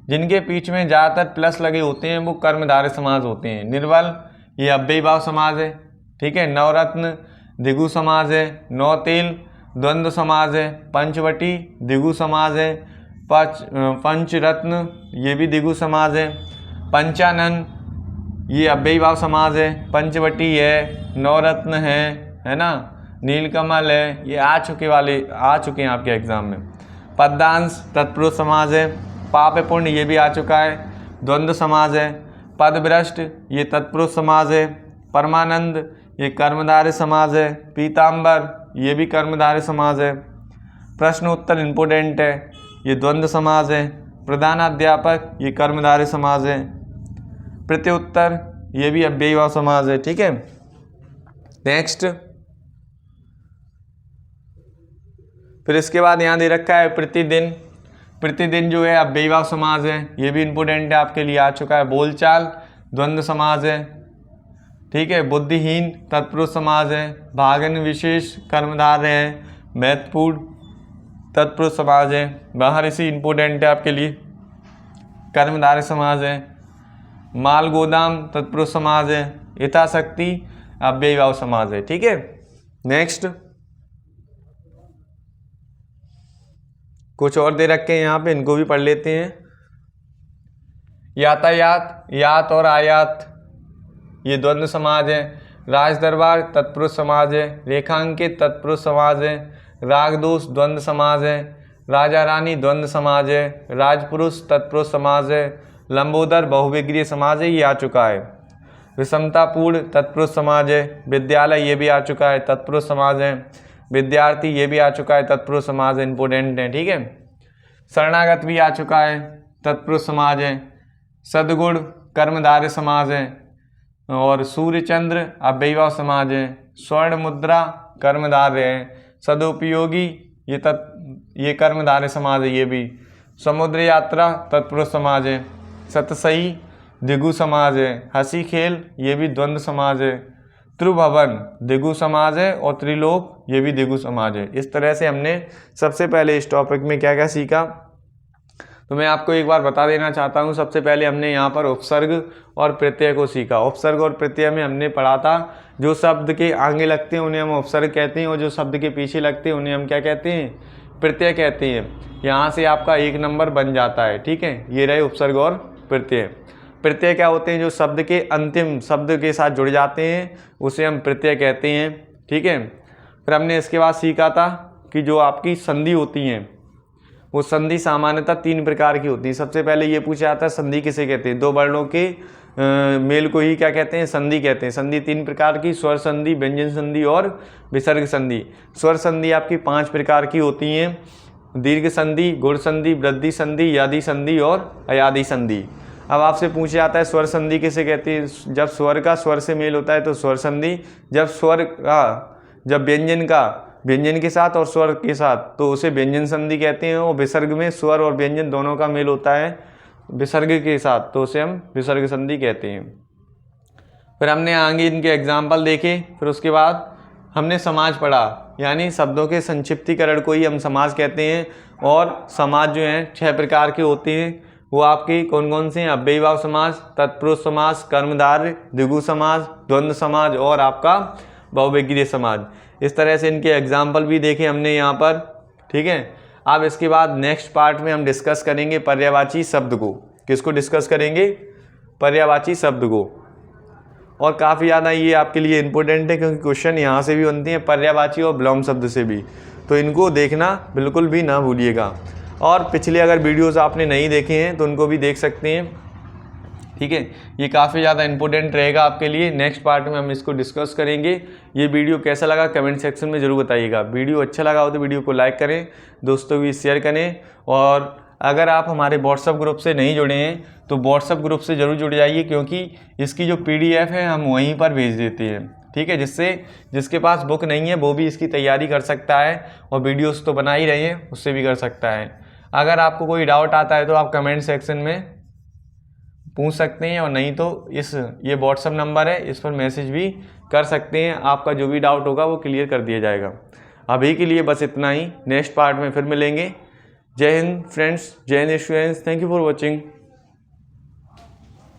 जिनके बीच में ज़्यादातर प्लस लगे होते हैं वो कर्मधारय समास होते हैं। निर्बल ये अव्ययीभाव समास है। ठीक है, नवरत्न द्विगु समास है। नौतेल द्वंद्व समास है। पंचवटी द्विगु समास है। पंचरत्न ये भी द्विगु समास है। पंचानन ये अव्ययीभाव समास है। पंचवटी है, नवरत्न है ना, नीलकमल है, ये आ चुके हैं आपके एग्जाम में। पद्यांश तत्पुरुष समास है। पाप पुण्य ये भी आ चुका है, द्वंद्व समास है। पदभ्रष्ट ये तत्पुरुष समास है। परमानंद ये कर्मधारय समास है। पीताम्बर ये भी कर्मधारय समास है। प्रश्न उत्तर इंपोर्टेंट है, ये द्वंद्व समास है। प्रधानाध्यापक ये कर्मधारय समास है। प्रत्युत्तर ये भी अव्ययीभाव समास है। ठीक है, नेक्स्ट, फिर इसके बाद यहाँ दे रखा है प्रतिदिन। प्रतिदिन जो है अव्ययीभाव समास है, ये भी इंपोर्टेंट है, आपके लिए आ चुका है। बोलचाल द्वंद्व समास है। ठीक है, बुद्धिहीन तत्पुरुष समास है। भागन विशेष कर्मधारय है। महत्वपूर्ण तत्पुरुष समास है। महर्षि इंपोर्टेंट है आपके लिए, कर्मधारय समास है। माल गोदाम तत्पुरुष समास है। यथाशक्ति अव्ययीभाव समास है। ठीक है, नेक्स्ट, कुछ और दे रखे हैं यहाँ पे, इनको भी पढ़ लेते हैं। यातायात यात और आयात ये द्वंद्व समास है। राज दरबार तत्पुरुष समास है। रेखांकित तत्पुरुष समास है। रागदोष द्वंद्व समास है। राजा रानी द्वंद्व समास है। राजपुरुष तत्पुरुष समास है। लंबोदर बहुविग्रीय समास है, ये आ चुका है। विषमतापूर्ण तत्पुरुष समास है। विद्यालय ये भी आ चुका है, तत्पुरुष समास है। विद्यार्थी ये भी आ चुका है, तत्पुरुष समास है, इंपोर्टेंट है। ठीक है, शरणागत भी आ चुका है, तत्पुरुष समास है। सद्गुण कर्मधारय समास है। और सूर्यचंद्र अव्ययीभाव समास है। स्वर्ण मुद्रा कर्मधारय है। सदुपयोगी ये कर्मधारय समास है, ये भी। समुद्र यात्रा तत्पुरुष समास है। सतसई द्विगु समास है। हंसी खेल ये भी द्वंद्व समास है। त्रिभुवन द्विगु समास है और त्रिलोक ये भी द्विगु समास है। इस तरह से हमने सबसे पहले इस टॉपिक में क्या क्या सीखा, तो मैं आपको एक बार बता देना चाहता हूँ। सबसे पहले हमने यहाँ पर उपसर्ग और प्रत्यय को सीखा। उपसर्ग और प्रत्यय में हमने पढ़ा था, जो शब्द के आगे लगते हैं उन्हें हम उपसर्ग कहते हैं और जो शब्द के पीछे लगते हैं उन्हें हम क्या कहते हैं, प्रत्यय कहते हैं। यहाँ से आपका 1 नंबर बन जाता है। ठीक है, ये रहे उपसर्ग और प्रत्यय। प्रत्यय क्या होते हैं, जो शब्द के अंतिम शब्द के साथ जुड़ जाते हैं उसे हम प्रत्यय कहते हैं। ठीक है, फिर हमने इसके बाद सीखा था कि जो आपकी संधि होती हैं वो संधि सामान्यतः 3 प्रकार की होती है। सबसे पहले ये पूछा जाता है संधि किसे कहते हैं, 2 वर्णों के मेल को ही क्या कहते हैं, संधि कहते हैं। संधि 3 प्रकार की, स्वर संधि, व्यंजन संधि और विसर्ग संधि। स्वर संधि आपकी 5 प्रकार की होती हैं, दीर्घ संधि, गुण संधि, वृद्धि संधि, यादि संधि और अयादि संधि। अब आपसे पूछा जाता है स्वर संधि किसे कहते हैं। जब स्वर का स्वर से मेल होता है तो स्वर संधि, जब व्यंजन का व्यंजन के साथ और स्वर के साथ तो उसे व्यंजन संधि कहते हैं। और विसर्ग में स्वर और व्यंजन दोनों का मेल होता है विसर्ग के साथ तो उसे हम विसर्ग संधि कहते हैं। फिर हमने आगे इनके एग्जाम्पल देखे। फिर उसके बाद हमने समाज पढ़ा, यानी शब्दों के संक्षिप्तीकरण को ही हम समाज कहते हैं। और समाज जो हैं 6 प्रकार के होते हैं। वो आपके कौन कौन से हैं? अव्ययीभाव समाज, तत्पुरुष समाज, कर्मधारय, द्विगु समाज, द्वंद्व समाज और आपका बहुविग्रीय समाज। इस तरह से इनके एग्जाम्पल भी देखे हमने यहाँ पर, ठीक है। अब इसके बाद नेक्स्ट पार्ट में हम डिस्कस करेंगे पर्यायवाची शब्द को। किसको डिस्कस करेंगे? पर्यायवाची शब्द को। और काफ़ी ज़्यादा ये आपके लिए इम्पोर्टेंट है क्योंकि क्वेश्चन यहाँ से भी बनते हैं पर्यायवाची और विलोम शब्द से भी, तो इनको देखना बिल्कुल भी ना भूलिएगा। और पिछले अगर वीडियोस आपने नहीं देखे हैं तो उनको भी देख सकते हैं, ठीक है। ये काफ़ी ज़्यादा इंपॉर्टेंट रहेगा आपके लिए। नेक्स्ट पार्ट में हम इसको डिस्कस करेंगे। ये वीडियो कैसा लगा कमेंट सेक्शन में ज़रूर बताइएगा। वीडियो अच्छा लगा हो तो वीडियो को लाइक करें, दोस्तों भी शेयर करें। और अगर आप हमारे व्हाट्सएप ग्रुप से नहीं जुड़े हैं तो व्हाट्सएप ग्रुप से ज़रूर जुड़ जाइए, क्योंकि इसकी जो PDF है हम वहीं पर भेज देते हैं, ठीक है। जिसके पास बुक नहीं है वो भी इसकी तैयारी कर सकता है और वीडियोस तो बना ही रहे हैं, उससे भी कर सकता है। अगर आपको कोई डाउट आता है तो आप कमेंट सेक्शन में पूछ सकते हैं, और नहीं तो ये व्हाट्सएप नंबर है, इस पर मैसेज भी कर सकते हैं। आपका जो भी डाउट होगा वो क्लियर कर दिया जाएगा। अभी के लिए बस इतना ही, नेक्स्ट पार्ट में फिर मिलेंगे। जय हिंद फ्रेंड्स, जय Hind students, thank you for watching.